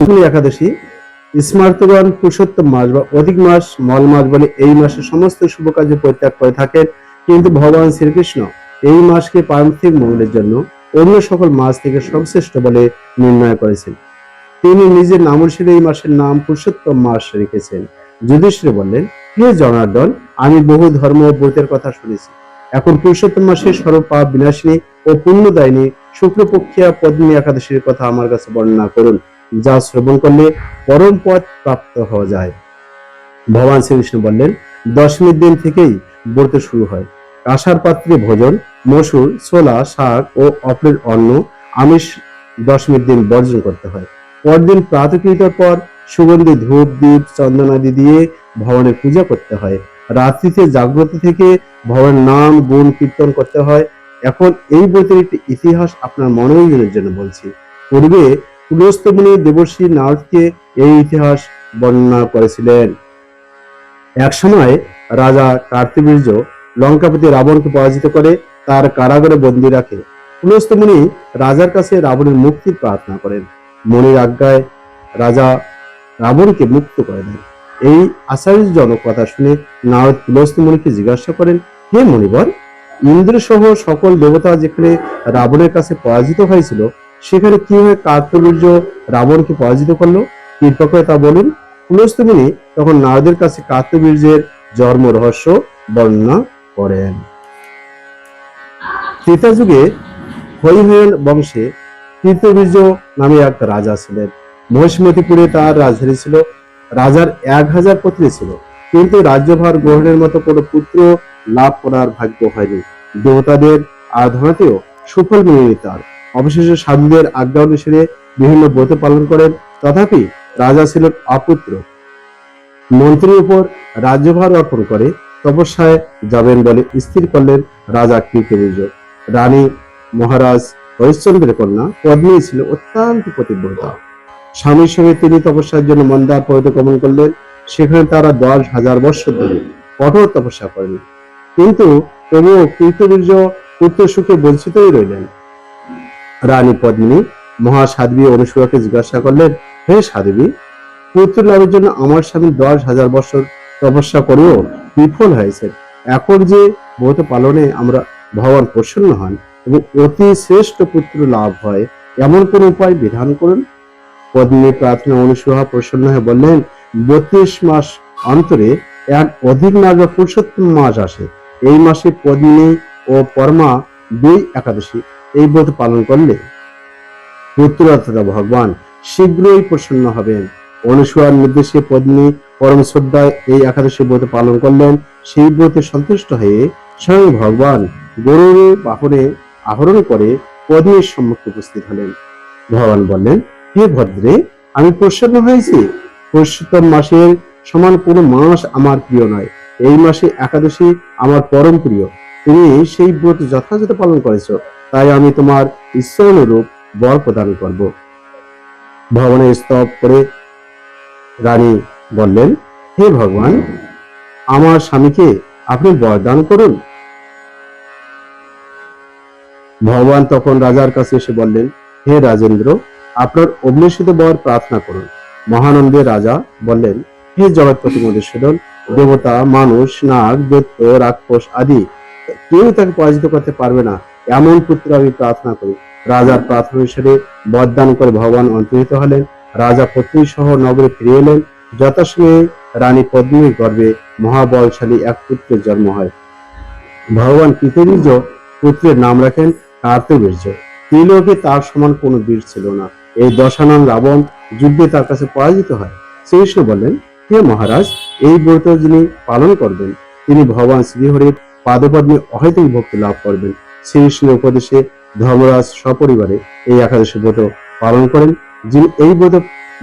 একাদশী স্মার্তগণ পুরুষোত্তম মাস বা অধিক মাস মল মাস বলে এই মাসে সমস্ত শুভ কার্য পরিত্যাগ করে থাকেন, কিন্তু ভগবান শ্রীকৃষ্ণ এই মাসকে পারমার্থিক মঙ্গলের জন্য অন্য সকল মাস থেকে সর্বশ্রেষ্ঠ বলে নির্ণয় করেছেন। তিনি নিজের নাম অনুসারে এই মাসের নাম পুরুষোত্তম মাস রেখেছেন। যুধিষ্ঠির বললেন, হে জনার্দন, আমি বহু ধর্ম ও ব্রতের কথা শুনেছি। এখন পুরুষোত্তম মাসের সর্বপাপ বিনাশিনী ও পুণ্যদায়িনী শুক্লপক্ষিয়া পদ্মিনী একাদশীর কথা আমার কাছে বর্ণনা করুন, যা শ্রবণ করলে পরম পদ প্রাপ্ত হওয়া যায়। ভগবান শ্রীকৃষ্ণ বললেন, দশমীর দিন থেকেই ব্রত শুরু হয়। কাঁসার পাত্রে ভোজন, মসুর, ছোলা, শাক ও অপরের অন্ন, আমিষ দশমীর দিন বর্জন করতে হয়। পরদিন প্রাতঃকৃতের পর সুগন্ধি ধূপ, দীপ, চন্দনাদি দিয়ে ভগবানের পূজা করতে হয়। রাত্রিতে জাগ্রত থেকে ভগবানের নাম গুণ কীর্তন করতে হয়। এখন এই ব্রতের একটি ইতিহাস আপনার মনোরঞ্জনের জন্য বলছি। পূর্বে পুলস্ত্য মুনি দেবর্ষি নারদকে এই ইতিহাস বর্ণনা করেছিলেন। এক সময় রাজা কার্তিবীর্য লঙ্কাপতি রাবণকে পরাজিত করে তার কারাগারে বন্দী রাখে। পুলস্ত্য মুনি রাজার কাছে রাবণের মুক্তির প্রার্থনা করেন। মুনির আজ্ঞায় রাজা রাবণকে মুক্ত করে দেন। এই আশ্চর্যজনক কথা শুনে নারদ পুলস্ত্য মুনিকে জিজ্ঞাসা করেন, হে মুনিবর, ইন্দ্র সহ সকল দেবতা যেখানে রাবণের কাছে পরাজিত হয়েছিল, সেখানে কিভাবে কার্তিবীর্য রাবণকে পরাজিত করলো? কৃপা করে তা বলুন। পুলস্ত্য মুনি তখন নারদের কাছে কার্তিবীর্যের জন্ম রহস্য বর্ণনা করেন। ত্রেতা যুগে হৈহয়ন বংশে কৃতবীর্য নামে এক রাজা ছিলেন। মহিষ্মতিপুরে তার রাজধানী ছিল। রাজার 1000 পত্নী ছিল, কিন্তু রাজ্যভার গ্রহণের মতো কোনো পুত্র লাভ করার ভাগ্য হয়নি। দেবতাদের আরাধনাতেও সুফল মেলেনি তার। অবশেষে সাধুদের আজ্ঞা অনুসারে বিভিন্ন ব্রত পালন করেন, তথাপি রাজা ছিলেন অপুত্র। মন্ত্রীর উপর রাজ্যভার অর্পণ করে তপস্যায় যাবেন বলে স্থির করলেন রাজা কৃতবীর্য। রানী মহারাজ হরিশ্চন্দ্রের কন্যা পদ্মী ছিল অত্যন্ত পতিব্রতা। স্বামীর সঙ্গে তিনি তপস্যার জন্য মন্দার পর্বতে গমন করলেন। সেখানে তারা 10,000 বৎসর ধরে কঠোর তপস্যা করেন, কিন্তু তবুও কৃতবীর্য পুত্র সুখে বঞ্চিতই রইলেন। রানী পদ্মিনী মহাসাধ্বী অনুসূয়াকে জিজ্ঞাসা করলেন, হে সাধ্বী, পুত্র লাভের জন্য আমার স্বামী 10,000 বছর তপস্যা করেও বিফল হয়েছে। এখন যে ব্রত পালনে আমরা ভগবান প্রসন্ন হন এবং অতি শ্রেষ্ঠ পুত্র লাভ হয়, এমন কোন উপায় বিধান করুন। পদ্মিনীর প্রার্থনা অনুসূয়া প্রসন্ন হয়ে বললেন, 32 মাস অন্তরে এক অধিক মাস বা পুরুষোত্তম মাস আসে। এই মাসে পদ্মিনী ও পরমা 2 একাদশী এই ব্রত পালন করলে পুত্র অর্থাৎ ভগবান শীঘ্রই প্রসন্ন হবেন। অনুসূয়ার নির্দেশে পদ্মিনী পরম শ্রদ্ধায় এই একাদশী ব্রত পালন করলেন। সেই ব্রতে সন্তুষ্ট হয়ে স্বয়ং ভগবান গরুর বাহনে আহরণ করে পদ্মীর সম্মুখে উপস্থিত হলেন। ভগবান বললেন, হে ভদ্রে, আমি প্রসন্ন হয়েছি। পুরুষোত্তম মাসের সমান কোনো মাস আমার প্রিয় নয়। এই মাসে একাদশী আমার পরম প্রিয়। তুমি সেই ব্রত যথাযথ পালন করেছো, তাই আমি তোমার ইচ্ছা অনুরূপ বর প্রদান করব। ভগবানের স্তব করে রানী বললেন, হে ভগবান, আমার স্বামীকে আপনি বরদান করুন। ভগবান তখন রাজার কাছে এসে বললেন, হে রাজেন্দ্র, আপনার অভিলষিত বর প্রার্থনা করুন। মহানন্দে রাজা বললেন, হে জগৎপতি মধুসূদন, দেবতা, মানুষ, নাগ, দৈত্য, রাক্ষস আদি কেউ তাকে পরাজিত করতে পারবে না, এমন পুত্র আমি প্রার্থনা করি। রাজার প্রার্থনা হিসেবে বরদান করে ভগবান অন্তর্হিত হলেন। রাজা পত্নী সহ নগরে ফিরে এলেন। যথাসময়ে রানী পদ্মিনীর গর্ভে মহাবলশালী এক পুত্রের জন্ম হয়। ভগবান কৃতবীর্য পুত্রের নাম রাখেন কার্তিবীর্য। ত্রিলোকে তার সমান কোনো বীর ছিল না। এই দশানন রাবণ যুদ্ধে তার কাছে পরাজিত হয়। শ্রীকৃষ্ণ বললেন, হে মহারাজ, এই ব্রত যিনি পালন করবেন, তিনি ভগবান শ্রীহরির পাদপদ্মে অহেতুক ভক্তি লাভ করবেন। শ্রীকৃষ্ণের উপদেশে ধর্মরাজ সপরিবারে এই একাদশী ব্রত পালন করেন। যিনি এই ব্রত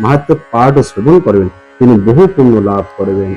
মাহাত্ম্য পাঠ ও শ্রবণ করবেন, তিনি বহু পুণ্য লাভ করবেন।